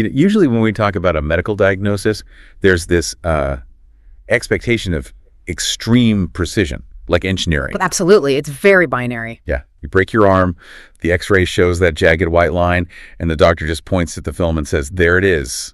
Usually when we talk about a medical diagnosis, there's this expectation of extreme precision, like engineering. But absolutely. It's very binary. Yeah. You break your arm, the x-ray shows that jagged white line, and the doctor just points at the film and says, there it is.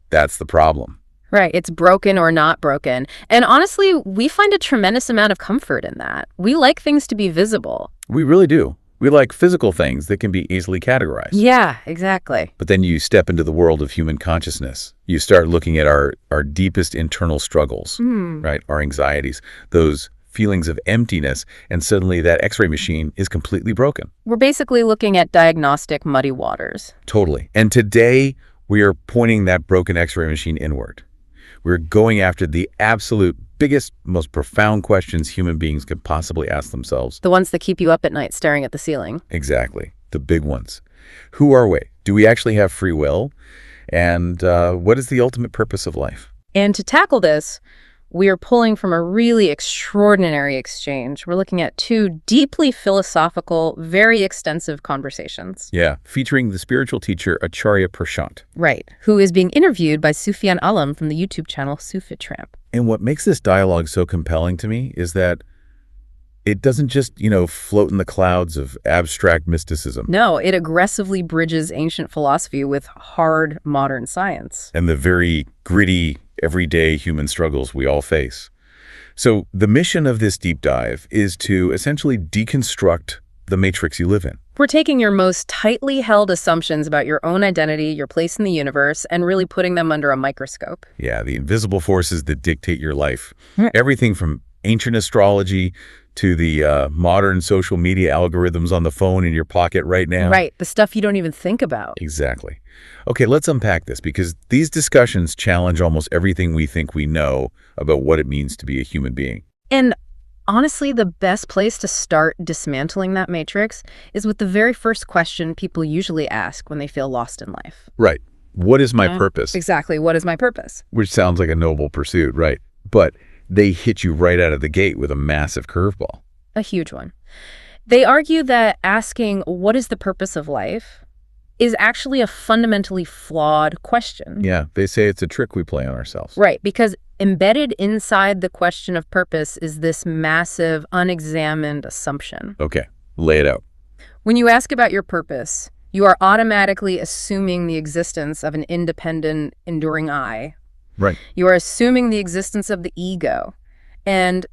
That's the problem. Right. It's broken or not broken. And honestly, we find a tremendous amount of comfort in that. We like things to be visible. We really do. We like physical things that can be easily categorized. Yeah, exactly. But then you step into the world of human consciousness. You start looking at our deepest internal struggles, right? Our anxieties, those feelings of emptiness, and suddenly that x-ray machine is completely broken. We're basically looking at diagnostic muddy waters. Totally. And today, we are pointing that broken x-ray machine inward. We're going after the absolute biggest, most profound questions human beings could possibly ask themselves. The ones that keep you up at night staring at the ceiling. Exactly. The big ones. Who are we? Do we actually have free will? And what is the ultimate purpose of life? And to tackle this, we are pulling from a really extraordinary exchange. We're looking at two deeply philosophical, very extensive conversations. Yeah, featuring the spiritual teacher Acharya Prashant. Right, who is being interviewed by Sufyan Alam from the YouTube channel Sufitramp. And what makes this dialogue so compelling to me is that it doesn't just, float in the clouds of abstract mysticism. No, it aggressively bridges ancient philosophy with hard modern science. And the very gritty, everyday human struggles we all face. So the mission of this deep dive is to essentially deconstruct the matrix you live in. We're taking your most tightly held assumptions about your own identity, your place in the universe, and really putting them under a microscope. Yeah, the invisible forces that dictate your life. Everything from ancient astrology to the modern social media algorithms on the phone in your pocket right now. Right, the stuff you don't even think about. Exactly. Okay, let's unpack this because these discussions challenge almost everything we think we know about what it means to be a human being. And honestly, the best place to start dismantling that matrix is with the very first question people usually ask when they feel lost in life. Right. What is my purpose? Exactly. What is my purpose? Which sounds like a noble pursuit, right? But they hit you right out of the gate with a massive curveball. A huge one. They argue that asking what is the purpose of life is actually a fundamentally flawed question. Yeah, they say it's a trick we play on ourselves. Right, because embedded inside the question of purpose is this massive, unexamined assumption. Okay, lay it out. When you ask about your purpose, you are automatically assuming the existence of an independent, enduring I. Right. You are assuming the existence of the ego. And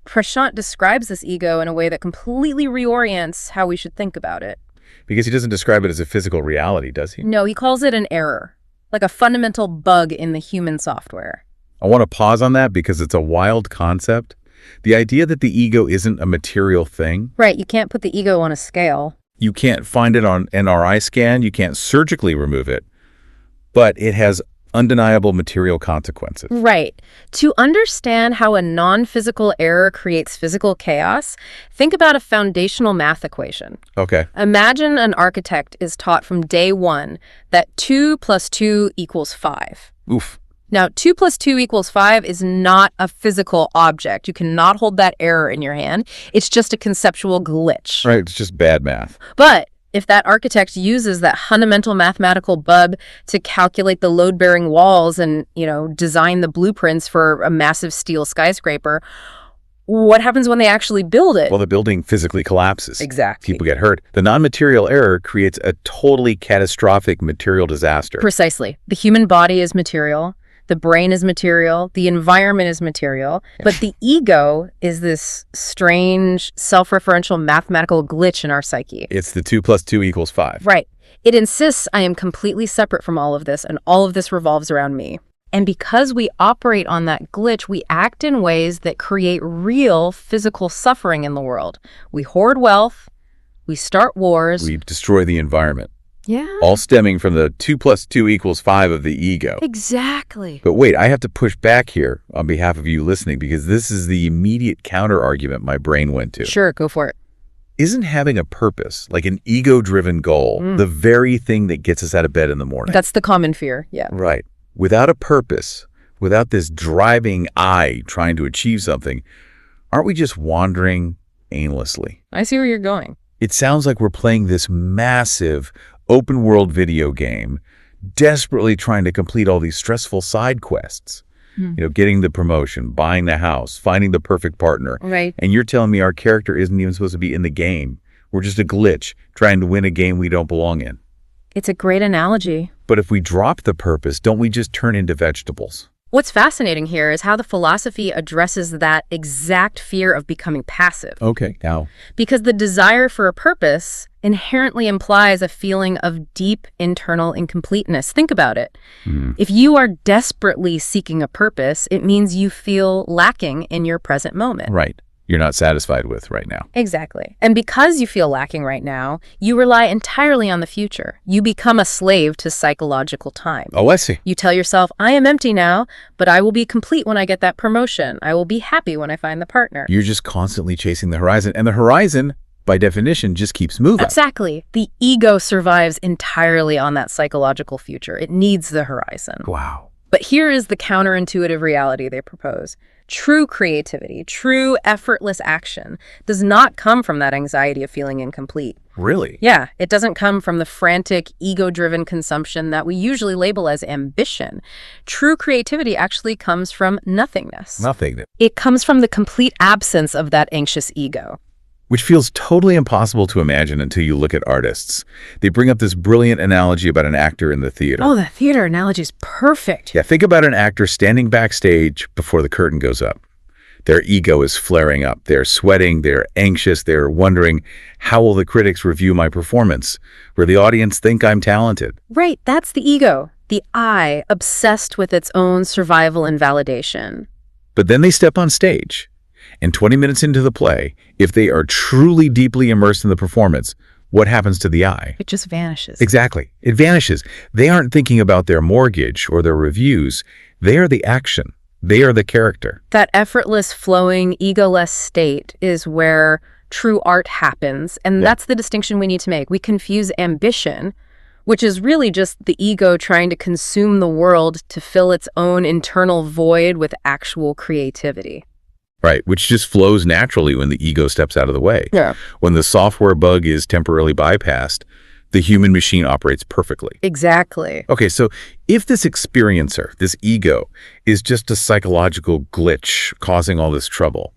Prashant describes this ego in a way that completely reorients how we should think about it. Because he doesn't describe it as a physical reality, does he? No, he calls it an error, like a fundamental bug in the human software. I want to pause on that because it's a wild concept. The idea that the ego isn't a material thing. Right, you can't put the ego on a scale. You can't find it on an MRI scan. You can't surgically remove it. But it has undeniable material consequences. Right. To understand how a non-physical error creates physical chaos, think about a foundational math equation. Okay. Imagine an architect is taught from day one that 2 + 2 = 5. Oof. Now, 2 + 2 = 5 is not a physical object. You cannot hold that error in your hand. It's just a conceptual glitch. Right, it's just bad math. But if that architect uses that fundamental mathematical bug to calculate the load-bearing walls and, design the blueprints for a massive steel skyscraper, what happens when they actually build it? Well, the building physically collapses. Exactly. People get hurt. The non-material error creates a totally catastrophic material disaster. Precisely. The human body is material. The brain is material. The environment is material. Yeah. But the ego is this strange, self-referential mathematical glitch in our psyche. It's the 2 + 2 = 5. Right. It insists I am completely separate from all of this, and all of this revolves around me. And because we operate on that glitch, we act in ways that create real physical suffering in the world. We hoard wealth. We start wars. We destroy the environment. Yeah. All stemming from the 2 + 2 = 5 of the ego. Exactly. But wait, I have to push back here on behalf of you listening because this is the immediate counter-argument my brain went to. Sure, go for it. Isn't having a purpose, like an ego-driven goal, the very thing that gets us out of bed in the morning? That's the common fear, yeah. Right. Without a purpose, without this driving I trying to achieve something, aren't we just wandering aimlessly? I see where you're going. It sounds like we're playing this massive open world video game, desperately trying to complete all these stressful side quests. Getting the promotion, buying the house, finding the perfect partner. Right. And you're telling me our character isn't even supposed to be in the game. We're just a glitch trying to win a game we don't belong in. It's a great analogy. But if we drop the purpose, don't we just turn into vegetables? What's fascinating here is how the philosophy addresses that exact fear of becoming passive. Okay, now. Because the desire for a purpose inherently implies a feeling of deep internal incompleteness. Think about it. If you are desperately seeking a purpose, it means you feel lacking in your present moment. Right. You're not satisfied with right now. Exactly. And because you feel lacking right now, you rely entirely on the future. You become a slave to psychological time. Oh, I see. You tell yourself, I am empty now, but I will be complete when I get that promotion. I will be happy when I find the partner. You're just constantly chasing the horizon, and the horizon, by definition, just keeps moving. Exactly. The ego survives entirely on that psychological future. It needs the horizon. Wow. But here is the counterintuitive reality they propose. True creativity, true effortless action does not come from that anxiety of feeling incomplete. Really? Yeah, it doesn't come from the frantic, ego-driven consumption that we usually label as ambition. True creativity actually comes from nothingness. Nothing. It comes from the complete absence of that anxious ego. Which feels totally impossible to imagine until you look at artists. They bring up this brilliant analogy about an actor in the theater. Oh, the theater analogy is perfect. Yeah, think about an actor standing backstage before the curtain goes up. Their ego is flaring up. They're sweating, they're anxious, they're wondering, how will the critics review my performance? Will the audience think I'm talented? Right, that's the ego. The I, obsessed with its own survival and validation. But then they step on stage. And 20 minutes into the play, if they are truly deeply immersed in the performance, what happens to the I? It just vanishes. Exactly. It vanishes. They aren't thinking about their mortgage or their reviews. They are the action. They are the character. That effortless, flowing, egoless state is where true art happens. And that's the distinction we need to make. We confuse ambition, which is really just the ego trying to consume the world to fill its own internal void, with actual creativity. Right, which just flows naturally when the ego steps out of the way. Yeah. When the software bug is temporarily bypassed, the human machine operates perfectly. Exactly. Okay, so if this experiencer, this ego, is just a psychological glitch causing all this trouble,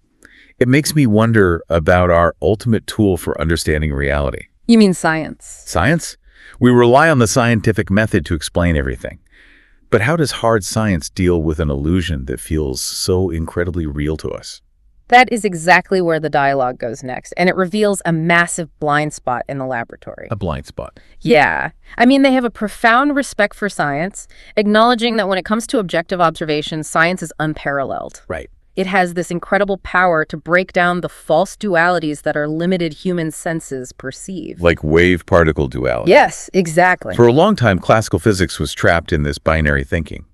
it makes me wonder about our ultimate tool for understanding reality. You mean science? Science? We rely on the scientific method to explain everything. But how does hard science deal with an illusion that feels so incredibly real to us? That is exactly where the dialogue goes next, and it reveals a massive blind spot in the laboratory. A blind spot. Yeah. I mean, they have a profound respect for science, acknowledging that when it comes to objective observation, science is unparalleled. Right. It has this incredible power to break down the false dualities that our limited human senses perceive. Like wave-particle duality. Yes, exactly. For a long time, classical physics was trapped in this binary thinking.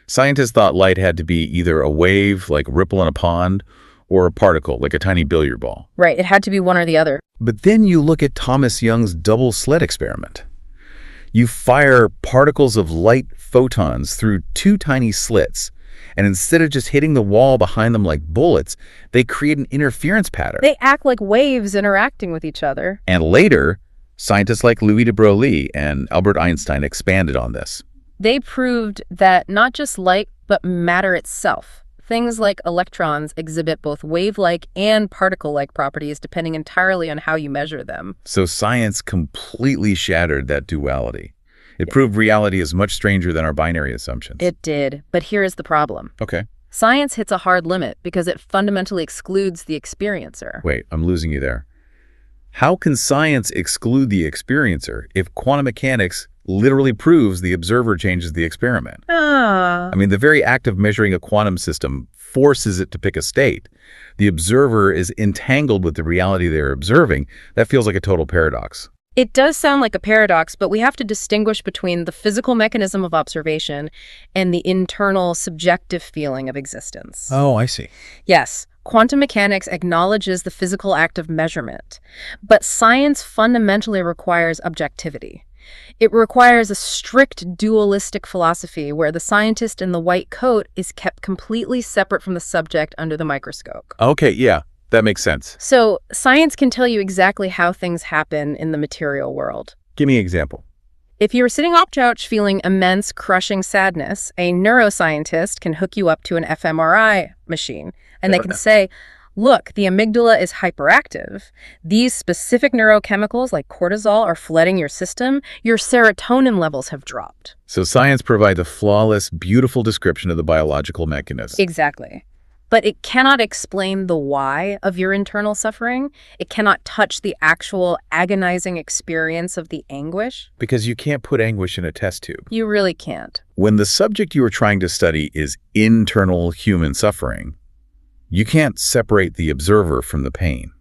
Scientists thought light had to be either a wave, like a ripple in a pond, or a particle, like a tiny billiard ball. Right, it had to be one or the other. But then you look at Thomas Young's double slit experiment. You fire particles of light photons through two tiny slits, and instead of just hitting the wall behind them like bullets, they create an interference pattern. They act like waves interacting with each other. And later, scientists like Louis de Broglie and Albert Einstein expanded on this. They proved that not just light, but matter itself. Things like electrons exhibit both wave-like and particle-like properties depending entirely on how you measure them. So science completely shattered that duality. It proved reality is much stranger than our binary assumptions. It did, but here is the problem. Okay. Science hits a hard limit because it fundamentally excludes the experiencer. Wait, I'm losing you there. How can science exclude the experiencer if quantum mechanics literally proves the observer changes the experiment? I mean, the very act of measuring a quantum system forces it to pick a state. The observer is entangled with the reality they're observing. That feels like a total paradox. It does sound like a paradox, but we have to distinguish between the physical mechanism of observation and the internal subjective feeling of existence. Oh, I see. Yes, quantum mechanics acknowledges the physical act of measurement, but science fundamentally requires objectivity. It requires a strict dualistic philosophy where the scientist in the white coat is kept completely separate from the subject under the microscope. Okay, yeah, that makes sense. So science can tell you exactly how things happen in the material world. Give me an example. If you're sitting on a couch feeling immense, crushing sadness, a neuroscientist can hook you up to an fMRI machine, and they can say, look, the amygdala is hyperactive. These specific neurochemicals like cortisol are flooding your system. Your serotonin levels have dropped. So science provides a flawless, beautiful description of the biological mechanism. Exactly. But it cannot explain the why of your internal suffering. It cannot touch the actual agonizing experience of the anguish. Because you can't put anguish in a test tube. You really can't. When the subject you are trying to study is internal human suffering, you can't separate the observer from the pain.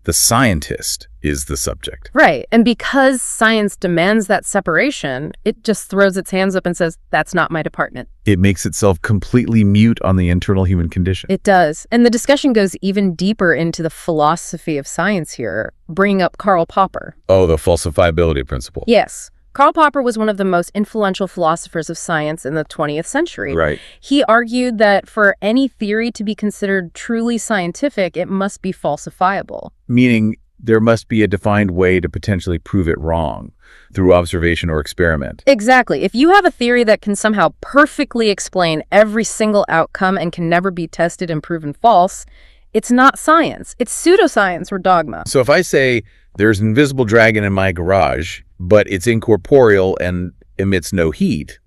The scientist is the subject. Right. And because science demands that separation, it just throws its hands up and says, that's not my department. It makes itself completely mute on the internal human condition. It does. And the discussion goes even deeper into the philosophy of science here, bringing up Karl Popper. Oh, the falsifiability principle. Yes. Karl Popper was one of the most influential philosophers of science in the 20th century. Right. He argued that for any theory to be considered truly scientific, it must be falsifiable. Meaning there must be a defined way to potentially prove it wrong through observation or experiment. Exactly. If you have a theory that can somehow perfectly explain every single outcome and can never be tested and proven false, it's not science. It's pseudoscience or dogma. So if I say there's an invisible dragon in my garage, but it's incorporeal and emits no heat,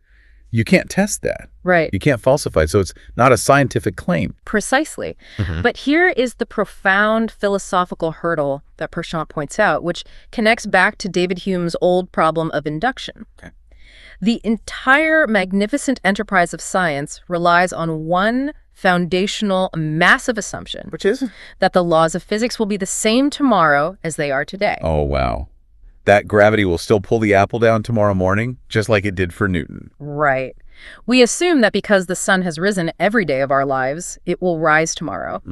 you can't test that. Right. You can't falsify it. So it's not a scientific claim. Precisely. But here is the profound philosophical hurdle that Prashant points out, which connects back to David Hume's old problem of induction. Okay. The entire magnificent enterprise of science relies on one foundational, massive assumption. Which is? That the laws of physics will be the same tomorrow as they are today. Oh, wow. That gravity will still pull the apple down tomorrow morning, just like it did for Newton. Right. We assume that because the sun has risen every day of our lives, it will rise tomorrow.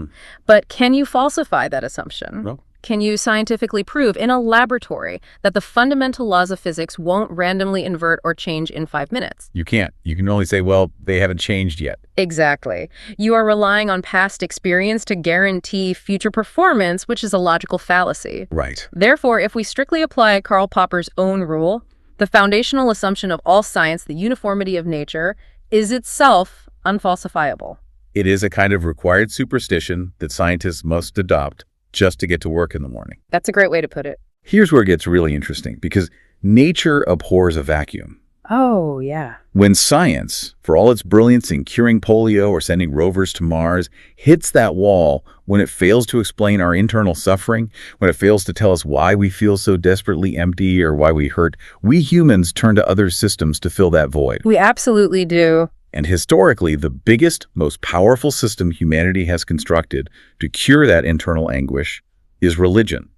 But can you falsify that assumption? No. Can you scientifically prove in a laboratory that the fundamental laws of physics won't randomly invert or change in 5 minutes? You can't. You can only say, well, they haven't changed yet. Exactly. You are relying on past experience to guarantee future performance, which is a logical fallacy. Right. Therefore, if we strictly apply Karl Popper's own rule, the foundational assumption of all science, the uniformity of nature, is itself unfalsifiable. It is a kind of required superstition that scientists must adopt just to get to work in the morning. That's a great way to put it. Here's where it gets really interesting, because nature abhors a vacuum. Oh, yeah. When science, for all its brilliance in curing polio or sending rovers to Mars, hits that wall, when it fails to explain our internal suffering, when it fails to tell us why we feel so desperately empty or why we hurt, we humans turn to other systems to fill that void. We absolutely do. And historically, the biggest, most powerful system humanity has constructed to cure that internal anguish is religion,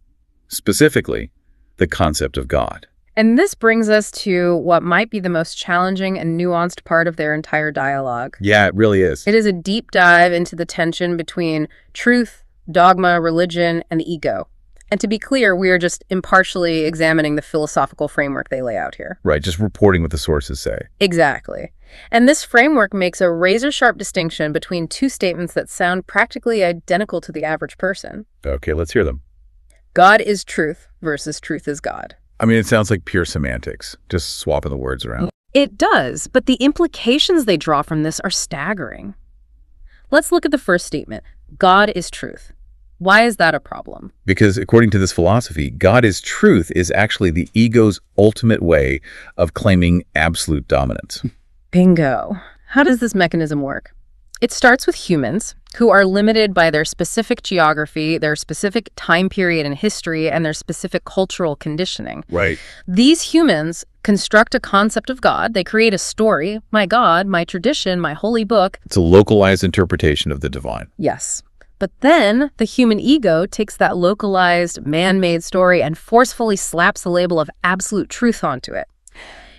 specifically the concept of God. And this brings us to what might be the most challenging and nuanced part of their entire dialogue. Yeah, it really is. It is a deep dive into the tension between truth, dogma, religion, and the ego. And to be clear, we are just impartially examining the philosophical framework they lay out here. Right, just reporting what the sources say. Exactly. And this framework makes a razor-sharp distinction between two statements that sound practically identical to the average person. Okay, let's hear them. God is truth versus truth is God. I mean, it sounds like pure semantics, just swapping the words around. It does, but the implications they draw from this are staggering. Let's look at the first statement. God is truth. Why is that a problem? Because according to this philosophy, God is truth is actually the ego's ultimate way of claiming absolute dominance. Bingo. How does this mechanism work? It starts with humans who are limited by their specific geography, their specific time period in history, and their specific cultural conditioning. Right. These humans construct a concept of God. They create a story, my God, my tradition, my holy book. It's a localized interpretation of the divine. Yes. But then the human ego takes that localized, man-made story and forcefully slaps the label of absolute truth onto it.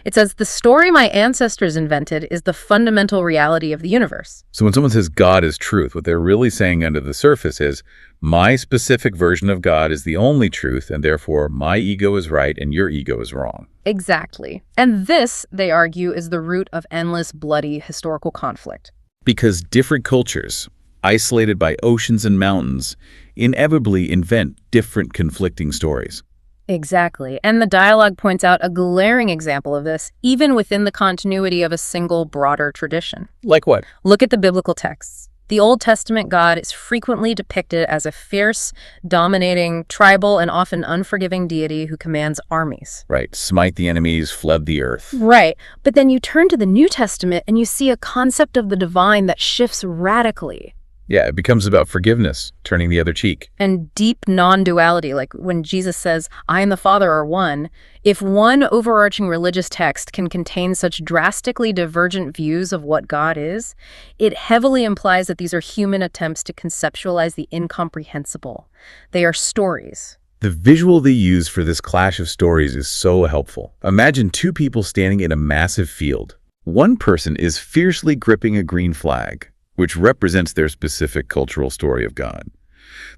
It says, the story my ancestors invented is the fundamental reality of the universe. So when someone says God is truth, what they're really saying under the surface is, my specific version of God is the only truth, and therefore my ego is right and your ego is wrong. Exactly. And this, they argue, is the root of endless, bloody historical conflict. Because different cultures, isolated by oceans and mountains, inevitably invent different conflicting stories. Exactly. And the dialogue points out a glaring example of this, even within the continuity of a single broader tradition. Like what? Look at the biblical texts. The Old Testament God is frequently depicted as a fierce, dominating, tribal, and often unforgiving deity who commands armies. Right. Smite the enemies, flood the earth. Right. But then you turn to the New Testament and you see a concept of the divine that shifts radically. Yeah, it becomes about forgiveness, turning the other cheek. And deep non-duality, like when Jesus says, I and the Father are one. If one overarching religious text can contain such drastically divergent views of what God is, it heavily implies that these are human attempts to conceptualize the incomprehensible. They are stories. The visual they use for this clash of stories is so helpful. Imagine two people standing in a massive field. One person is fiercely gripping a green flag, which represents their specific cultural story of God.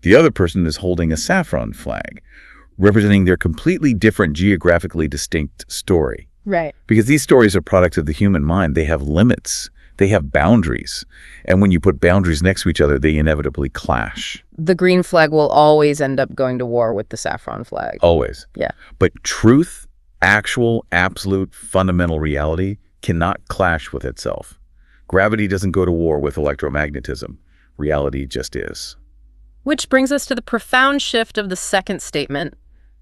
The other person is holding a saffron flag, representing their completely different, geographically distinct story. Right. Because these stories are products of the human mind. They have limits. They have boundaries. And when you put boundaries next to each other, they inevitably clash. The green flag will always end up going to war with the saffron flag. Always. Yeah. But truth, actual, absolute, fundamental reality cannot clash with itself. Gravity doesn't go to war with electromagnetism. Reality just is. Which brings us to the profound shift of the second statement.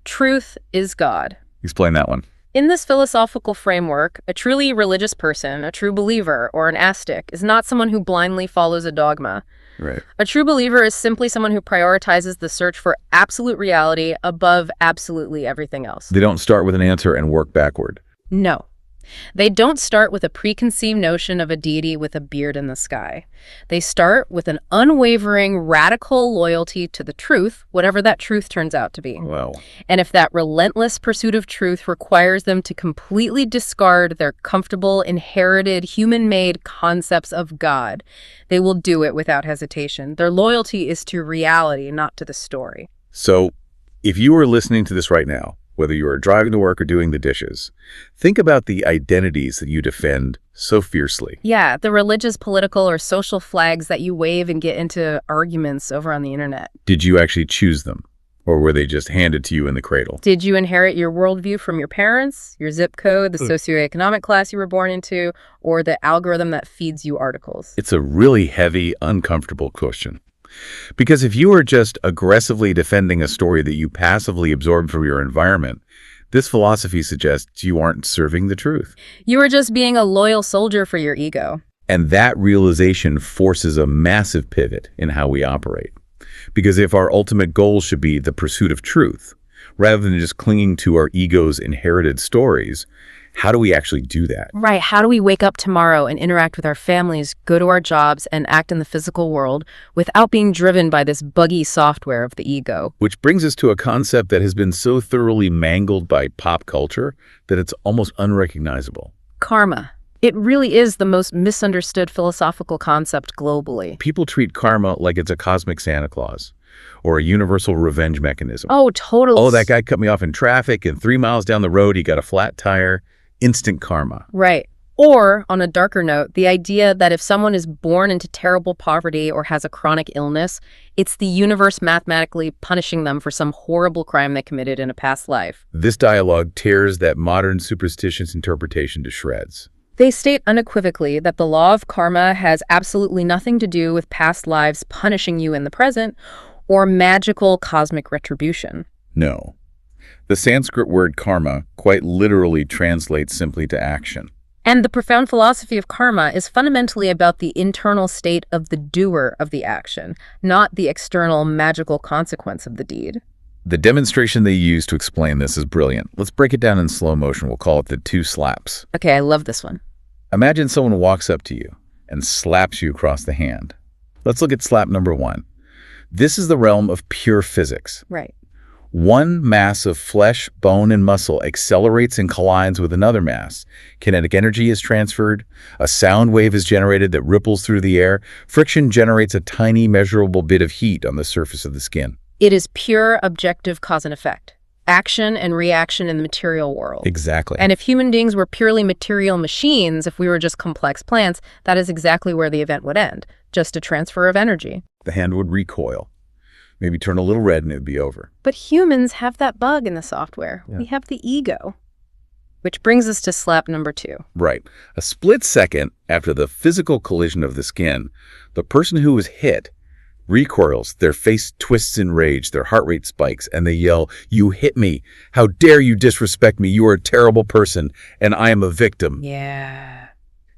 Truth is God. Explain that one. In this philosophical framework, a truly religious person, a true believer, or an ascetic is not someone who blindly follows a dogma. Right. A true believer is simply someone who prioritizes the search for absolute reality above absolutely everything else. They don't start with an answer and work backward. No. They don't start with a preconceived notion of a deity with a beard in the sky. They start with an unwavering, radical loyalty to the truth, whatever that truth turns out to be. Well, And if that relentless pursuit of truth requires them to completely discard their comfortable, inherited, human-made concepts of God, they will do it without hesitation. Their loyalty is to reality, not to the story. so if you are listening to this right now, whether you are driving to work or doing the dishes, think about the identities that you defend so fiercely. Yeah, the religious, political, or social flags that you wave and get into arguments over on the internet. Did you actually choose them? Or were they just handed to you in the cradle? Did you inherit your worldview from your parents, your zip code, the socioeconomic class you were born into, or the algorithm that feeds you articles? It's a really heavy, uncomfortable question. Because if you are just aggressively defending a story that you passively absorbed from your environment, this philosophy suggests you aren't serving the truth. You were just being a loyal soldier for your ego. And that realization forces a massive pivot in how we operate. Because if our ultimate goal should be the pursuit of truth, rather than just clinging to our ego's inherited stories, how do we actually do that? Right. How do we wake up tomorrow and interact with our families, go to our jobs, and act in the physical world without being driven by this buggy software of the ego? Which brings us to a concept that has been so thoroughly mangled by pop culture that it's almost unrecognizable. Karma. It really is the most misunderstood philosophical concept globally. People treat karma like it's a cosmic Santa Claus or a universal revenge mechanism. Oh, totally. Oh, that guy cut me off in traffic, and 3 miles down the road, he got a flat tire. Instant karma. Right. Or, on a darker note, the idea that if someone is born into terrible poverty or has a chronic illness, it's the universe mathematically punishing them for some horrible crime they committed in a past life. This dialogue tears that modern superstitious interpretation to shreds. They state unequivocally that the law of karma has absolutely nothing to do with past lives punishing you in the present or magical cosmic retribution. No. The Sanskrit word karma quite literally translates simply to action. And the profound philosophy of karma is fundamentally about the internal state of the doer of the action, not the external magical consequence of the deed. The demonstration they use to explain this is brilliant. Let's break it down in slow motion. We'll call it the 2 slaps. Okay, I love this one. Imagine someone walks up to you and slaps you across the hand. Let's look at slap number 1. This is the realm of pure physics. Right. One mass of flesh, bone, and muscle accelerates and collides with another mass. Kinetic energy is transferred. A sound wave is generated that ripples through the air. Friction generates a tiny, measurable bit of heat on the surface of the skin. It is pure objective cause and effect. Action and reaction in the material world. Exactly. And if human beings were purely material machines, if we were just complex plants, that is exactly where the event would end. Just a transfer of energy. The hand would recoil. Maybe turn a little red and it'd be over. But humans have that bug in the software. Yeah. We have the ego. Which brings us to slap number 2. Right. A split second after the physical collision of the skin, the person who was hit recoils, their face twists in rage, their heart rate spikes, and they yell, "You hit me! How dare you disrespect me! You are a terrible person, and I am a victim." Yeah.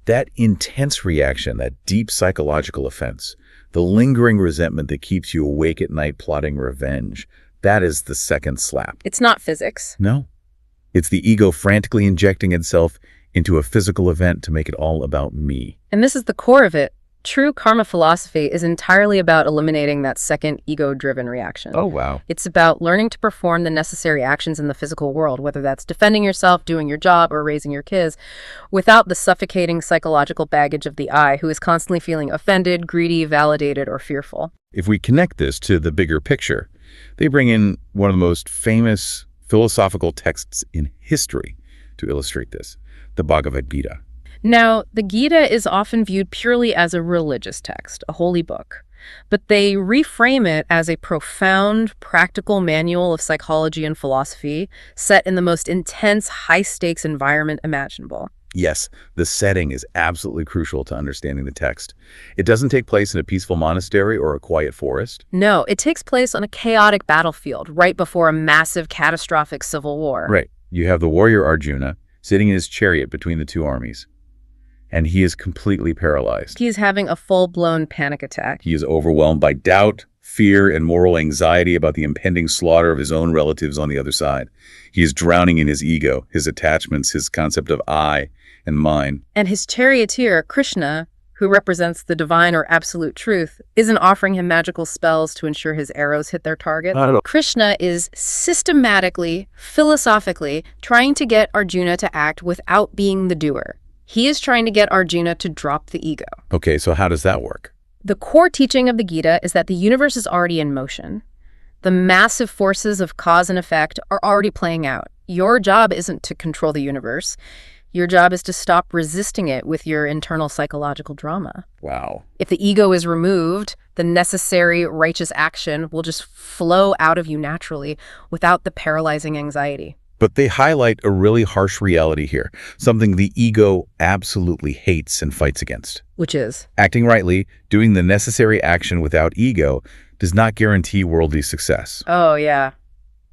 That intense reaction, that deep psychological offense, the lingering resentment that keeps you awake at night plotting revenge, that is the second slap. It's not physics. No. It's the ego frantically injecting itself into a physical event to make it all about me. And this is the core of it. True karma philosophy is entirely about eliminating that second ego-driven reaction. Oh, wow. It's about learning to perform the necessary actions in the physical world, whether that's defending yourself, doing your job, or raising your kids, without the suffocating psychological baggage of the I, who is constantly feeling offended, greedy, validated, or fearful. If we connect this to the bigger picture, they bring in one of the most famous philosophical texts in history to illustrate this, the Bhagavad Gita. Now, the Gita is often viewed purely as a religious text, a holy book, but they reframe it as a profound, practical manual of psychology and philosophy set in the most intense, high-stakes environment imaginable. Yes, the setting is absolutely crucial to understanding the text. It doesn't take place in a peaceful monastery or a quiet forest. No, it takes place on a chaotic battlefield right before a massive, catastrophic civil war. Right. You have the warrior Arjuna sitting in his chariot between the two armies, and he is completely paralyzed. He's having a full-blown panic attack. He is overwhelmed by doubt, fear, and moral anxiety about the impending slaughter of his own relatives on the other side. He is drowning in his ego, his attachments, his concept of I and mine. And his charioteer, Krishna, who represents the divine or absolute truth, isn't offering him magical spells to ensure his arrows hit their target. Not at all. Krishna is systematically, philosophically, trying to get Arjuna to act without being the doer. He is trying to get Arjuna to drop the ego. Okay, so how does that work? The core teaching of the Gita is that the universe is already in motion. The massive forces of cause and effect are already playing out. Your job isn't to control the universe. Your job is to stop resisting it with your internal psychological drama. Wow. If the ego is removed, the necessary righteous action will just flow out of you naturally without the paralyzing anxiety. But they highlight a really harsh reality here, something the ego absolutely hates and fights against. Which is? Acting rightly, doing the necessary action without ego, does not guarantee worldly success. Oh, yeah.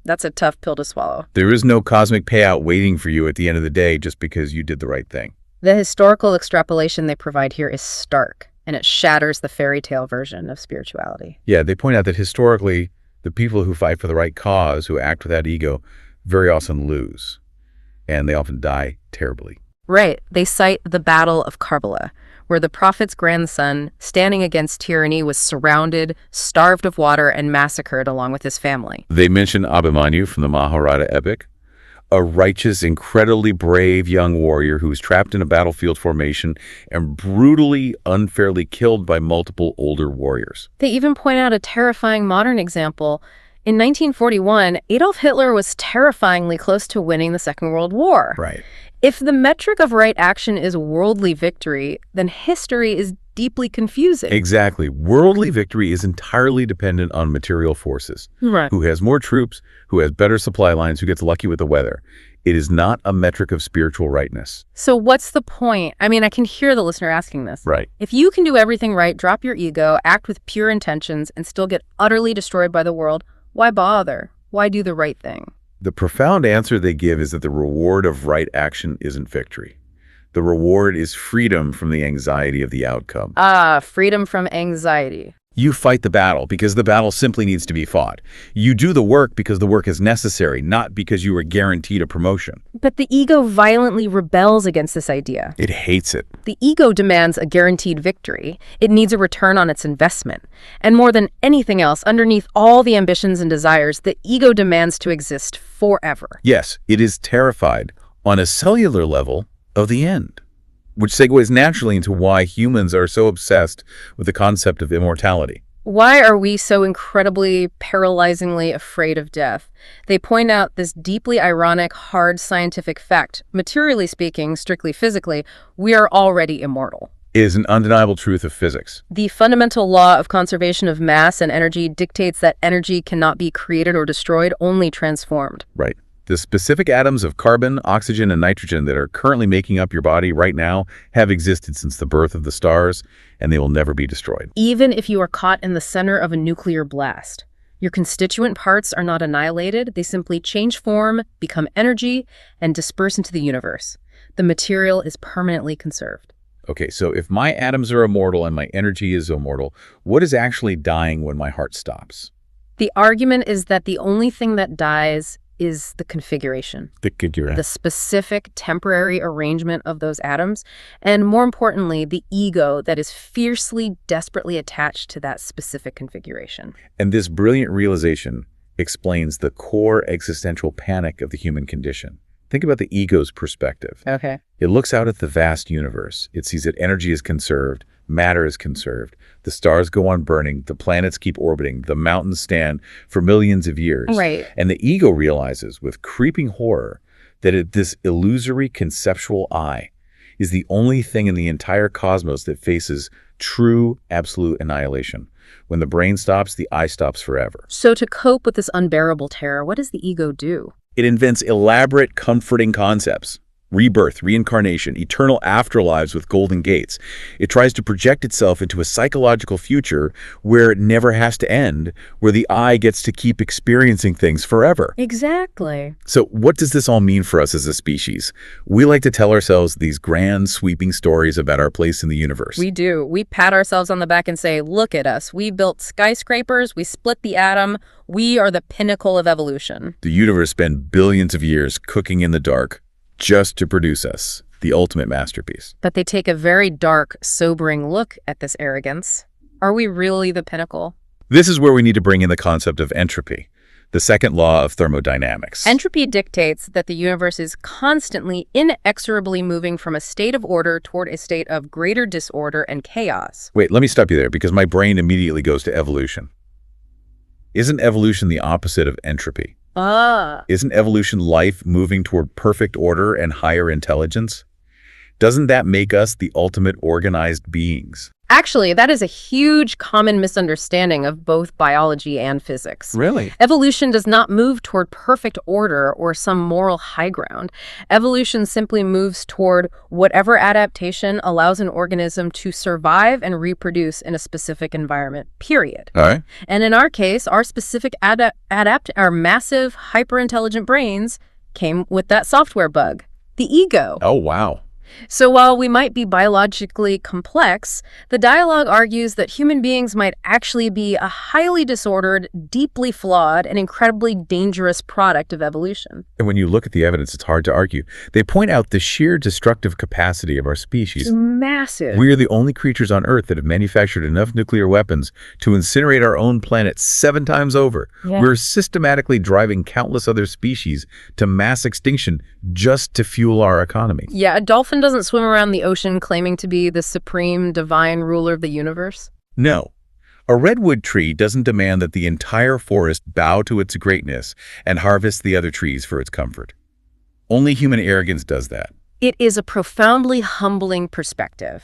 That's a tough pill to swallow. There is no cosmic payout waiting for you at the end of the day just because you did the right thing. The historical extrapolation they provide here is stark, and it shatters the fairy tale version of spirituality. Yeah, they point out that historically, the people who fight for the right cause, who act without ego, very often lose, and they often die terribly. Right. They cite the Battle of Karbala, where the prophet's grandson, standing against tyranny, was surrounded, starved of water, and massacred along with his family. They mention Abhimanyu from the Mahabharata epic, a righteous, incredibly brave young warrior who was trapped in a battlefield formation and brutally, unfairly killed by multiple older warriors. They even point out a terrifying modern example. In 1941, Adolf Hitler was terrifyingly close to winning the Second World War. Right. If the metric of right action is worldly victory, then history is deeply confusing. Exactly. Worldly victory is entirely dependent on material forces. Right. Who has more troops, who has better supply lines, who gets lucky with the weather. It is not a metric of spiritual rightness. So what's the point? I mean, I can hear the listener asking this. Right. If you can do everything right, drop your ego, act with pure intentions, and still get utterly destroyed by the world, why bother? Why do the right thing? The profound answer they give is that the reward of right action isn't victory. The reward is freedom from the anxiety of the outcome. Freedom from anxiety. You fight the battle because the battle simply needs to be fought. You do the work because the work is necessary, not because you are guaranteed a promotion. But the ego violently rebels against this idea. It hates it. The ego demands a guaranteed victory. It needs a return on its investment. And more than anything else, underneath all the ambitions and desires, the ego demands to exist forever. Yes, it is terrified on a cellular level of the end, which segues naturally into why humans are so obsessed with the concept of immortality. Why are we so incredibly, paralyzingly afraid of death? They point out this deeply ironic, hard scientific fact. Materially speaking, strictly physically, we are already immortal. is an undeniable truth of physics. The fundamental law of conservation of mass and energy dictates that energy cannot be created or destroyed, only transformed. Right. The specific atoms of carbon, oxygen, and nitrogen that are currently making up your body right now have existed since the birth of the stars, and they will never be destroyed. Even if you are caught in the center of a nuclear blast, your constituent parts are not annihilated. They simply change form, become energy, and disperse into the universe. The material is permanently conserved. Okay, so if my atoms are immortal and my energy is immortal, what is actually dying when my heart stops? The argument is that the only thing that dies is the configuration, the specific temporary arrangement of those atoms, and more importantly, the ego that is fiercely, desperately attached to that specific configuration. And this brilliant realization explains the core existential panic of the human condition. Think about the ego's perspective. Okay. It looks out at the vast universe. It sees that energy is conserved, matter is conserved, the stars go on burning, the planets keep orbiting, the mountains stand for millions of years. Right. And the ego realizes with creeping horror that this illusory conceptual I is the only thing in the entire cosmos that faces true, absolute annihilation. When the brain stops, the I stops forever. So to cope with this unbearable terror, what does the ego do? It invents elaborate, comforting concepts. Rebirth, reincarnation, eternal afterlives with golden gates. It tries to project itself into a psychological future where it never has to end, where the I gets to keep experiencing things forever. Exactly. So what does this all mean for us as a species? We like to tell ourselves these grand, sweeping stories about our place in the universe. We do. We pat ourselves on the back and say, look at us. We built skyscrapers. We split the atom. We are the pinnacle of evolution. The universe spent billions of years cooking in the dark just to produce us, the ultimate masterpiece. But they take a very dark, sobering look at this arrogance. Are we really the pinnacle? This is where we need to bring in the concept of entropy, the second law of thermodynamics. Entropy dictates that the universe is constantly, inexorably moving from a state of order toward a state of greater disorder and chaos. Wait, let me stop you there because my brain immediately goes to evolution. Isn't evolution the opposite of entropy? Isn't evolution life moving toward perfect order and higher intelligence? Doesn't that make us the ultimate organized beings? Actually, that is a huge common misunderstanding of both biology and physics. Really? Evolution does not move toward perfect order or some moral high ground. Evolution simply moves toward whatever adaptation allows an organism to survive and reproduce in a specific environment, period. All right. And in our case, our specific our massive, hyper-intelligent brains came with that software bug, the ego. Oh, wow. So while we might be biologically complex, the dialogue argues that human beings might actually be a highly disordered, deeply flawed, and incredibly dangerous product of evolution. And when you look at the evidence, it's hard to argue. They point out the sheer destructive capacity of our species. It's massive. We are the only creatures on Earth that have manufactured enough nuclear weapons to incinerate our own planet 7 times over. Yeah. We're systematically driving countless other species to mass extinction just to fuel our economy. Yeah, a dolphin doesn't swim around the ocean claiming to be the supreme divine ruler of the universe. No. A redwood tree doesn't demand that the entire forest bow to its greatness and harvest the other trees for its comfort. Only human arrogance does that. It is a profoundly humbling perspective.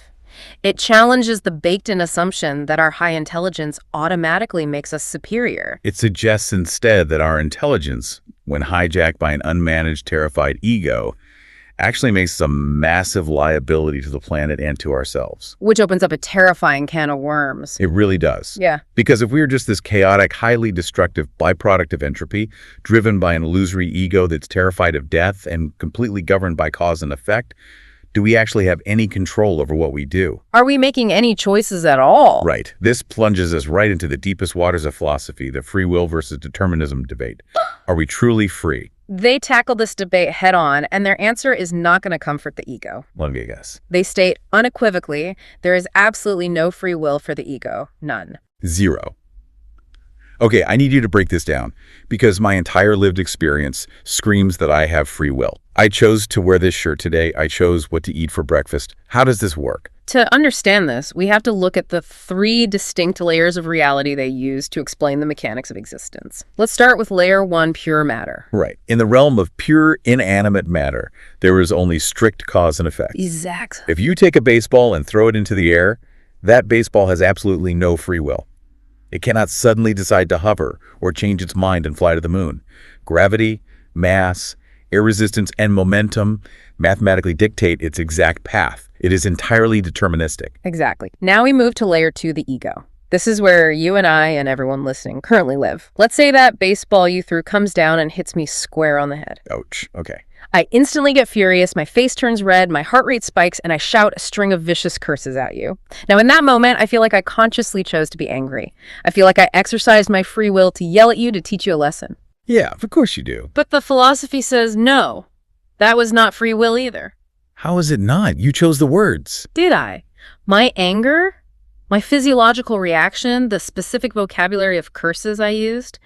It challenges the baked-in assumption that our high intelligence automatically makes us superior. It suggests instead that our intelligence, when hijacked by an unmanaged, terrified ego, actually makes us a massive liability to the planet and to ourselves. Which opens up a terrifying can of worms. It really does. Yeah. Because if we were just this chaotic, highly destructive byproduct of entropy, driven by an illusory ego that's terrified of death and completely governed by cause and effect, do we actually have any control over what we do? Are we making any choices at all? Right. This plunges us right into the deepest waters of philosophy, the free will versus determinism debate. Are we truly free? They tackle this debate head on, and their answer is not going to comfort the ego. Let me guess. They state unequivocally there is absolutely no free will for the ego. None. 0. Okay, I need you to break this down because my entire lived experience screams that I have free will. I chose to wear this shirt today. I chose what to eat for breakfast. How does this work? To understand this, we have to look at the 3 distinct layers of reality they use to explain the mechanics of existence. Let's start with layer 1, pure matter. Right. In the realm of pure inanimate matter, there is only strict cause and effect. Exactly. If you take a baseball and throw it into the air, that baseball has absolutely no free will. It cannot suddenly decide to hover or change its mind and fly to the moon. Gravity, mass, air resistance, and momentum mathematically dictate its exact path. It is entirely deterministic. Exactly. Now we move to layer 2, the ego. This is where you and I and everyone listening currently live. Let's say that baseball you threw comes down and hits me square on the head. Ouch. Okay. I instantly get furious, my face turns red, my heart rate spikes, and I shout a string of vicious curses at you. Now, in that moment, I feel like I consciously chose to be angry. I feel like I exercised my free will to yell at you to teach you a lesson. Yeah, of course you do. But the philosophy says no. That was not free will either. How is it not? You chose the words. Did I? My anger, my physiological reaction, the specific vocabulary of curses I used,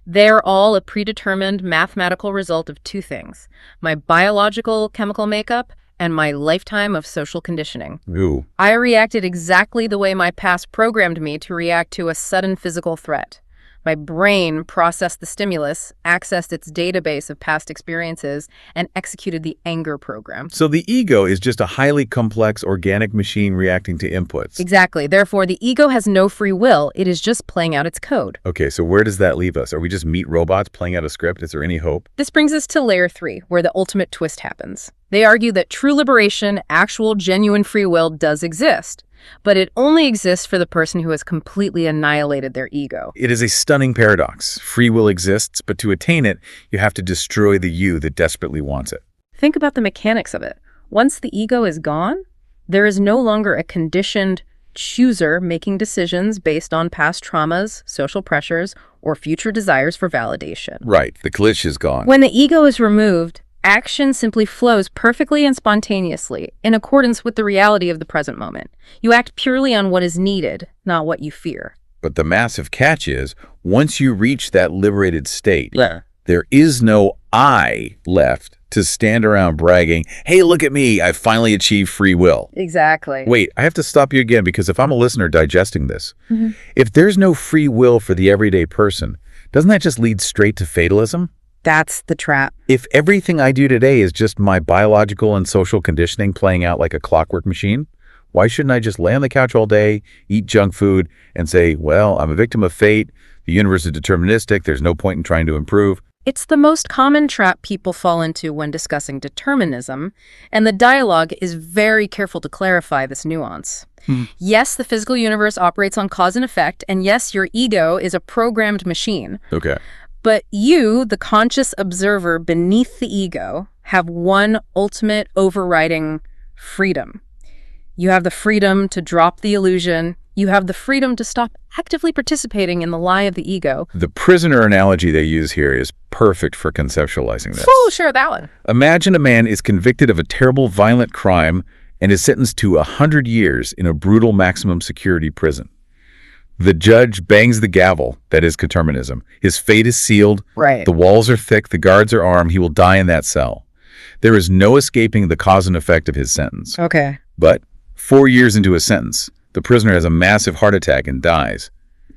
they're all a predetermined mathematical result of 2 things: my biological chemical makeup and my lifetime of social conditioning. Ooh. I reacted exactly the way my past programmed me to react to a sudden physical threat. My brain processed the stimulus, accessed its database of past experiences, and executed the anger program. So the ego is just a highly complex organic machine reacting to inputs. Exactly. Therefore, the ego has no free will. It is just playing out its code. Okay, so where does that leave us? Are we just meat robots playing out a script? Is there any hope? This brings us to layer 3, where the ultimate twist happens. They argue that true liberation, actual genuine free will, does exist. But it only exists for the person who has completely annihilated their ego. It is a stunning paradox. Free will exists, but to attain it, you have to destroy the you that desperately wants it. Think about the mechanics of it. Once the ego is gone, there is no longer a conditioned chooser making decisions based on past traumas, social pressures, or future desires for validation. Right, the glitch is gone. When the ego is removed, action simply flows perfectly and spontaneously, in accordance with the reality of the present moment. You act purely on what is needed, not what you fear. But the massive catch is, once you reach that liberated state, Yeah. there is no I left to stand around bragging, hey, look at me, I finally achieved free will. Exactly. Wait, I have to stop you again, because if I'm a listener digesting this, if there's no free will for the everyday person, doesn't that just lead straight to fatalism? That's the trap. If everything I do today is just my biological and social conditioning playing out like a clockwork machine, why shouldn't I just lay on the couch all day, eat junk food, and say, well, I'm a victim of fate, the universe is deterministic, there's no point in trying to improve? It's the most common trap people fall into when discussing determinism, and the dialogue is very careful to clarify this nuance. Yes, the physical universe operates on cause and effect, and yes, your ego is a programmed machine. Okay. But you, the conscious observer beneath the ego, have one ultimate overriding freedom. You have the freedom to drop the illusion. You have the freedom to stop actively participating in the lie of the ego. The prisoner analogy they use here is perfect for conceptualizing this. Oh, sure, that one. Imagine a man is convicted of a terrible violent crime and is sentenced to 100 years in a brutal maximum security prison. The judge bangs the gavel, that is determinism. His fate is sealed. Right. The walls are thick, the guards are armed, he will die in that cell. There is no escaping the cause and effect of his sentence. Okay. But 4 years into a sentence, the prisoner has a massive heart attack and dies.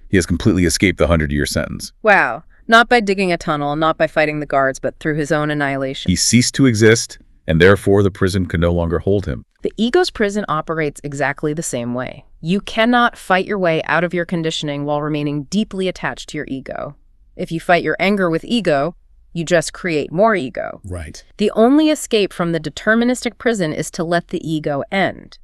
He has completely escaped the 100-year sentence. Wow. Not by digging a tunnel, not by fighting the guards, but through his own annihilation. He ceased to exist, and therefore the prison could no longer hold him. The ego's prison operates exactly the same way. You cannot fight your way out of your conditioning while remaining deeply attached to your ego. If you fight your anger with ego, you just create more ego. Right. The only escape from the deterministic prison is to let the ego end.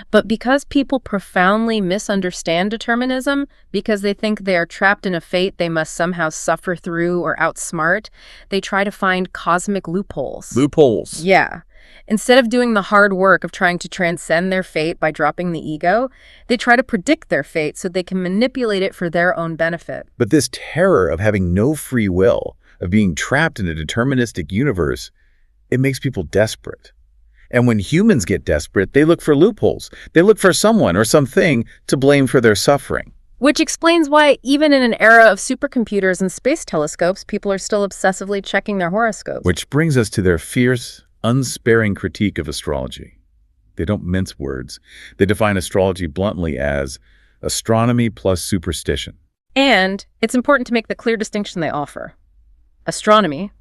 But because people profoundly misunderstand determinism, because they think they are trapped in a fate they must somehow suffer through or outsmart, they try to find cosmic loopholes. Loopholes. Yeah. Instead of doing the hard work of trying to transcend their fate by dropping the ego, they try to predict their fate so they can manipulate it for their own benefit. But this terror of having no free will, of being trapped in a deterministic universe, it makes people desperate. And when humans get desperate, they look for loopholes. They look for someone or something to blame for their suffering. Which explains why, even in an era of supercomputers and space telescopes, people are still obsessively checking their horoscopes. Which brings us to their fierce, unsparing critique of astrology. They don't mince words. They define astrology bluntly as astronomy plus superstition. And it's important to make the clear distinction they offer. Astronomy,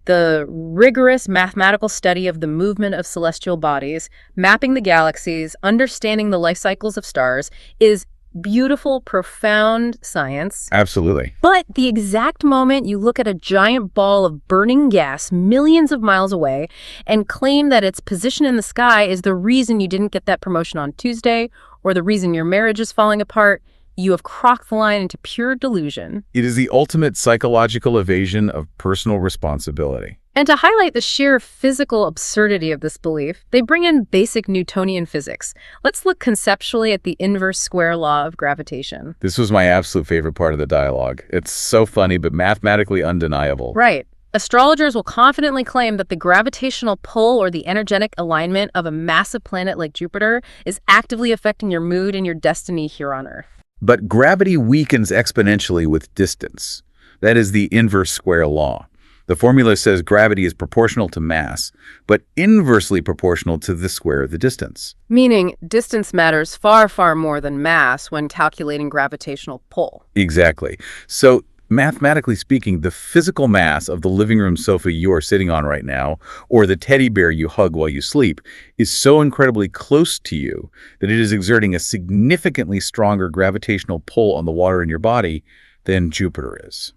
the rigorous mathematical study of the movement of celestial bodies, mapping the galaxies, understanding the life cycles of stars, is beautiful, profound science. Absolutely. But the exact moment you look at a giant ball of burning gas millions of miles away and claim that its position in the sky is the reason you didn't get that promotion on Tuesday or the reason your marriage is falling apart, you have crossed the line into pure delusion. It is the ultimate psychological evasion of personal responsibility. And to highlight the sheer physical absurdity of this belief, they bring in basic Newtonian physics. Let's look conceptually at the inverse square law of gravitation. This was my absolute favorite part of the dialogue. It's so funny, but mathematically undeniable. Right. Astrologers will confidently claim that the gravitational pull or the energetic alignment of a massive planet like Jupiter is actively affecting your mood and your destiny here on Earth. But gravity weakens exponentially with distance. That is the inverse square law. The formula says gravity is proportional to mass, but inversely proportional to the square of the distance. Meaning, distance matters far, far more than mass when calculating gravitational pull. Exactly. So, mathematically speaking, the physical mass of the living room sofa you are sitting on right now, or the teddy bear you hug while you sleep, is so incredibly close to you that it is exerting a significantly stronger gravitational pull on the water in your body than Jupiter is.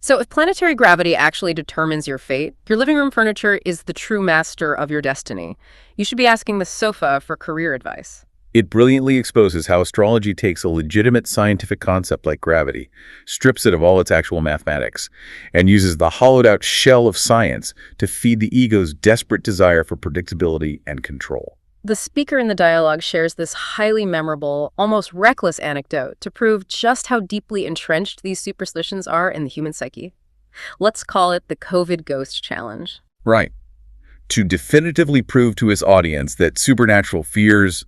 So if planetary gravity actually determines your fate, your living room furniture is the true master of your destiny. You should be asking the sofa for career advice. It brilliantly exposes how astrology takes a legitimate scientific concept like gravity, strips it of all its actual mathematics, and uses the hollowed-out shell of science to feed the ego's desperate desire for predictability and control. The speaker in the dialogue shares this highly memorable, almost reckless anecdote to prove just how deeply entrenched these superstitions are in the human psyche. Let's call it the COVID Ghost Challenge. Right. To definitively prove to his audience that supernatural fears,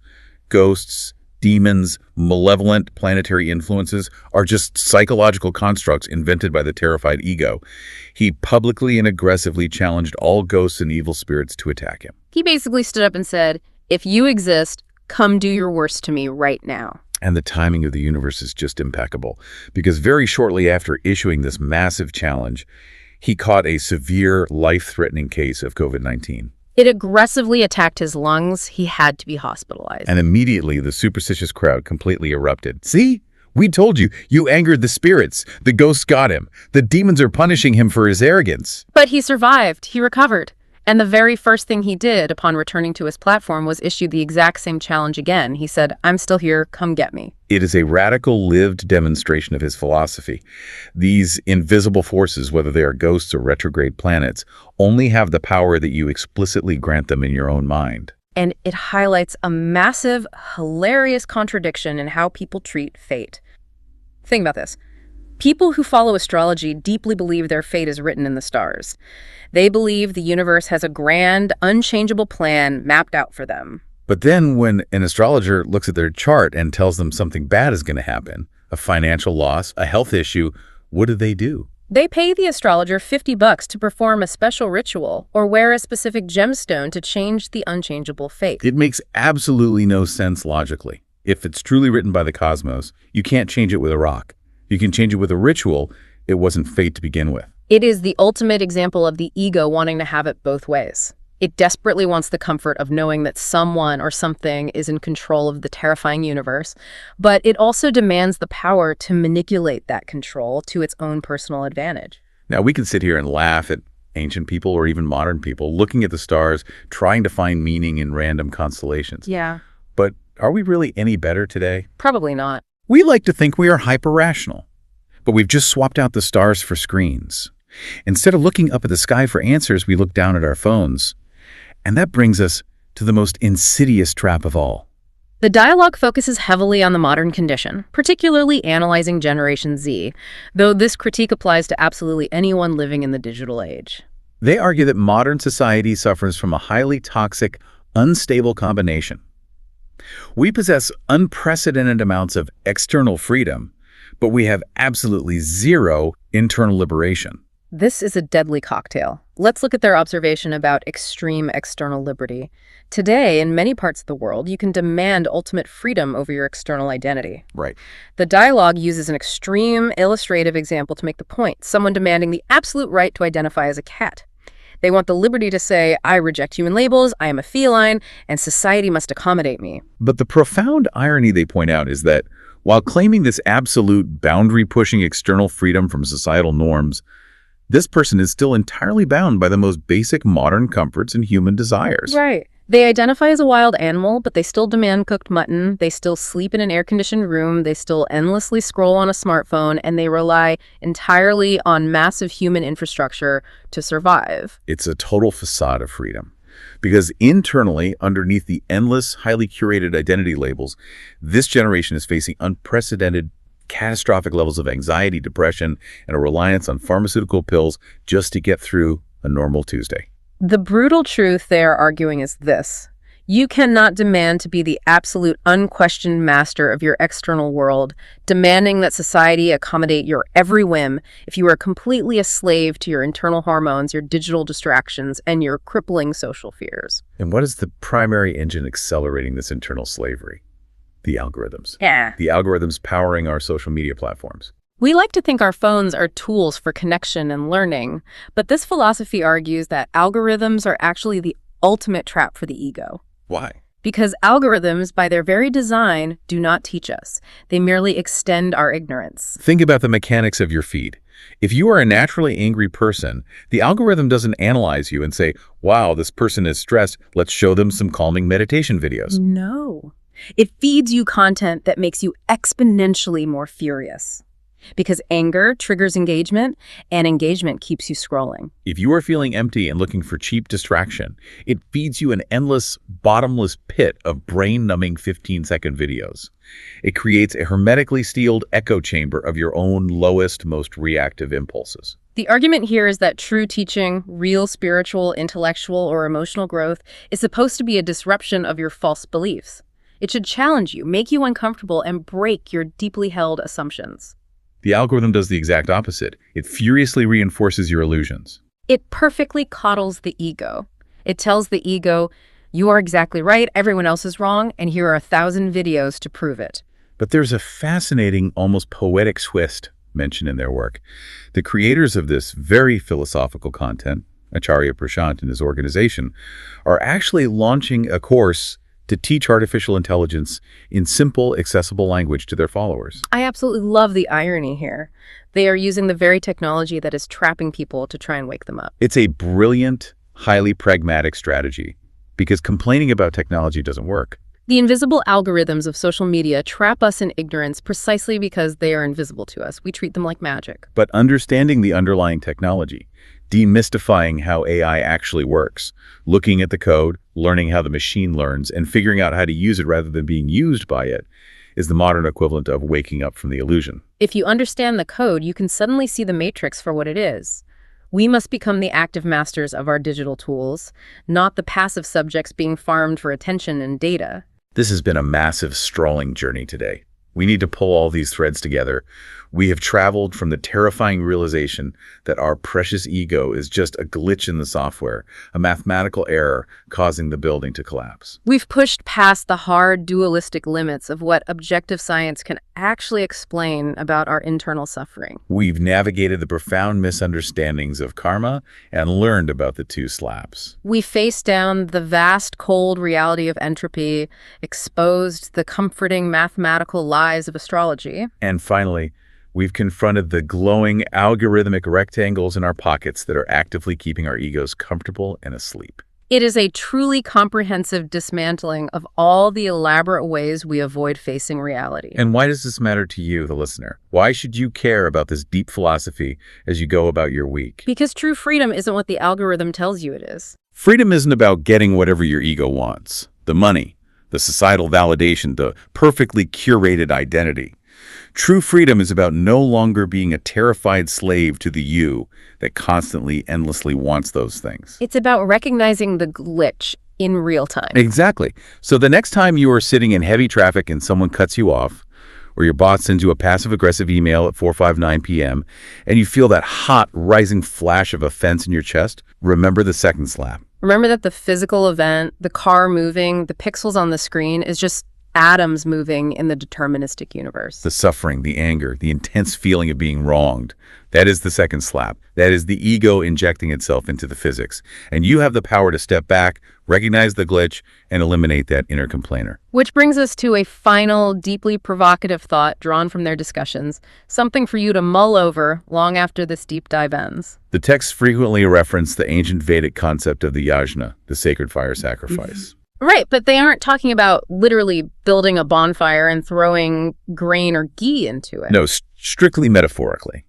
ghosts, demons, malevolent planetary influences are just psychological constructs invented by the terrified ego, he publicly and aggressively challenged all ghosts and evil spirits to attack him. He basically stood up and said, "If you exist, come do your worst to me right now." And the timing of the universe is just impeccable, because very shortly after issuing this massive challenge, he caught a severe, life-threatening case of COVID-19. It aggressively attacked his lungs. He had to be hospitalized. And immediately, the superstitious crowd completely erupted. See? We told you. You angered the spirits. The ghosts got him. The demons are punishing him for his arrogance. But he survived. He recovered. And the very first thing he did upon returning to his platform was issue the exact same challenge again. He said, "I'm still here. Come get me." It is a radical, lived demonstration of his philosophy. These invisible forces, whether they are ghosts or retrograde planets, only have the power that you explicitly grant them in your own mind. And it highlights a massive, hilarious contradiction in how people treat fate. Think about this. People who follow astrology deeply believe their fate is written in the stars. They believe the universe has a grand, unchangeable plan mapped out for them. But then when an astrologer looks at their chart and tells them something bad is going to happen, a financial loss, a health issue, what do? They pay the astrologer $50 to perform a special ritual or wear a specific gemstone to change the unchangeable fate. It makes absolutely no sense logically. If it's truly written by the cosmos, you can't change it with a rock. You can change it with a ritual. It wasn't fate to begin with. It is the ultimate example of the ego wanting to have it both ways. It desperately wants the comfort of knowing that someone or something is in control of the terrifying universe, but it also demands the power to manipulate that control to its own personal advantage. Now, we can sit here and laugh at ancient people or even modern people looking at the stars, trying to find meaning in random constellations. Yeah. But are we really any better today? Probably not. We like to think we are hyper-rational, but we've just swapped out the stars for screens. Instead of looking up at the sky for answers, we look down at our phones. And that brings us to the most insidious trap of all. The dialogue focuses heavily on the modern condition, particularly analyzing Generation Z, though this critique applies to absolutely anyone living in the digital age. They argue that modern society suffers from a highly toxic, unstable combination. We possess unprecedented amounts of external freedom, but we have absolutely zero internal liberation. This is a deadly cocktail. Let's look at their observation about extreme external liberty. Today, in many parts of the world, you can demand ultimate freedom over your external identity. Right. The dialogue uses an extreme illustrative example to make the point, someone demanding the absolute right to identify as a cat. They want the liberty to say, I reject human labels, I am a feline, and society must accommodate me. But the profound irony they point out is that while claiming this absolute boundary-pushing external freedom from societal norms, this person is still entirely bound by the most basic modern comforts and human desires. Right. They identify as a wild animal, but they still demand cooked mutton, they still sleep in an air-conditioned room, they still endlessly scroll on a smartphone, and they rely entirely on massive human infrastructure to survive. It's a total facade of freedom. Because internally, underneath the endless, highly curated identity labels, this generation is facing unprecedented, catastrophic levels of anxiety, depression, and a reliance on pharmaceutical pills just to get through a normal Tuesday. The brutal truth they are arguing is this. You cannot demand to be the absolute unquestioned master of your external world, demanding that society accommodate your every whim if you are completely a slave to your internal hormones, your digital distractions, and your crippling social fears. And what is the primary engine accelerating this internal slavery? The algorithms. Yeah. The algorithms powering our social media platforms. We like to think our phones are tools for connection and learning, but this philosophy argues that algorithms are actually the ultimate trap for the ego. Why? Because algorithms, by their very design, do not teach us. They merely extend our ignorance. Think about the mechanics of your feed. If you are a naturally angry person, the algorithm doesn't analyze you and say, wow, this person is stressed, let's show them some calming meditation videos. No. It feeds you content that makes you exponentially more furious. Because anger triggers engagement, and engagement keeps you scrolling. If you are feeling empty and looking for cheap distraction, it feeds you an endless, bottomless pit of brain-numbing 15-second videos. It creates a hermetically sealed echo chamber of your own lowest, most reactive impulses. The argument here is that true teaching, real spiritual, intellectual, or emotional growth is supposed to be a disruption of your false beliefs. It should challenge you, make you uncomfortable, and break your deeply held assumptions. The algorithm does the exact opposite. It furiously reinforces your illusions. It perfectly coddles the ego. It tells the ego, you are exactly right, everyone else is wrong, and here are 1,000 videos to prove it. But there's a fascinating, almost poetic twist mentioned in their work. The creators of this very philosophical content, Acharya Prashant and his organization, are actually launching a course to teach artificial intelligence in simple, accessible language to their followers. I absolutely love the irony here. They are using the very technology that is trapping people to try and wake them up. It's a brilliant, highly pragmatic strategy, because complaining about technology doesn't work. The invisible algorithms of social media trap us in ignorance precisely because they are invisible to us. We treat them like magic. But understanding the underlying technology, demystifying how AI actually works, looking at the code, learning how the machine learns, and figuring out how to use it rather than being used by it, is the modern equivalent of waking up from the illusion. If you understand the code, you can suddenly see the matrix for what it is. We must become the active masters of our digital tools, not the passive subjects being farmed for attention and data. This has been a massive, sprawling journey today. We need to pull all these threads together. We have traveled from the terrifying realization that our precious ego is just a glitch in the software, a mathematical error causing the building to collapse. We've pushed past the hard, dualistic limits of what objective science can actually explain about our internal suffering. We've navigated the profound misunderstandings of karma and learned about the two slaps. We faced down the vast, cold reality of entropy, exposed the comforting mathematical lies of astrology. And finally, we've confronted the glowing algorithmic rectangles in our pockets that are actively keeping our egos comfortable and asleep. It is a truly comprehensive dismantling of all the elaborate ways we avoid facing reality. And why does this matter to you, the listener? Why should you care about this deep philosophy as you go about your week? Because true freedom isn't what the algorithm tells you it is. Freedom isn't about getting whatever your ego wants. The money, the societal validation, the perfectly curated identity. True freedom is about no longer being a terrified slave to the you that constantly, endlessly wants those things. It's about recognizing the glitch in real time. Exactly. So the next time you are sitting in heavy traffic and someone cuts you off, or your boss sends you a passive-aggressive email at 4:59 p.m., and you feel that hot, rising flash of offense in your chest, remember the second slap. Remember that the physical event, the car moving, the pixels on the screen is just atoms moving in the deterministic universe. The suffering, the anger, the intense feeling of being wronged. That is the second slap. That is the ego injecting itself into the physics. And you have the power to step back, recognize the glitch, and eliminate that inner complainer. Which brings us to a final, deeply provocative thought drawn from their discussions, something for you to mull over long after this deep dive ends. The texts frequently reference the ancient Vedic concept of the yajna, the sacred fire sacrifice. Right, but they aren't talking about literally building a bonfire and throwing grain or ghee into it. No, strictly metaphorically.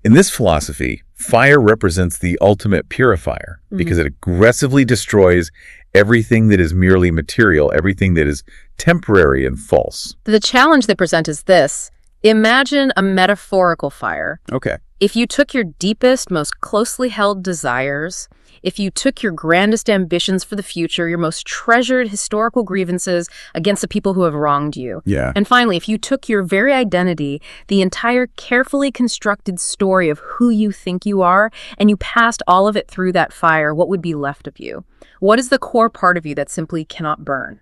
In this philosophy, fire represents the ultimate purifier because it aggressively destroys everything that is merely material, everything that is temporary and false. The challenge they present is this. Imagine a metaphorical fire. Okay. If you took your deepest, most closely held desires, if you took your grandest ambitions for the future, your most treasured historical grievances against the people who have wronged you. Yeah. And finally, if you took your very identity, the entire carefully constructed story of who you think you are, and you passed all of it through that fire, what would be left of you? What is the core part of you that simply cannot burn?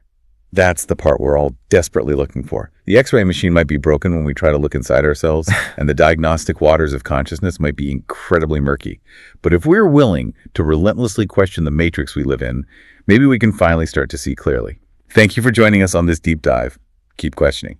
That's the part we're all desperately looking for. The X-ray machine might be broken when we try to look inside ourselves, and the diagnostic waters of consciousness might be incredibly murky. But if we're willing to relentlessly question the matrix we live in, maybe we can finally start to see clearly. Thank you for joining us on this deep dive. Keep questioning.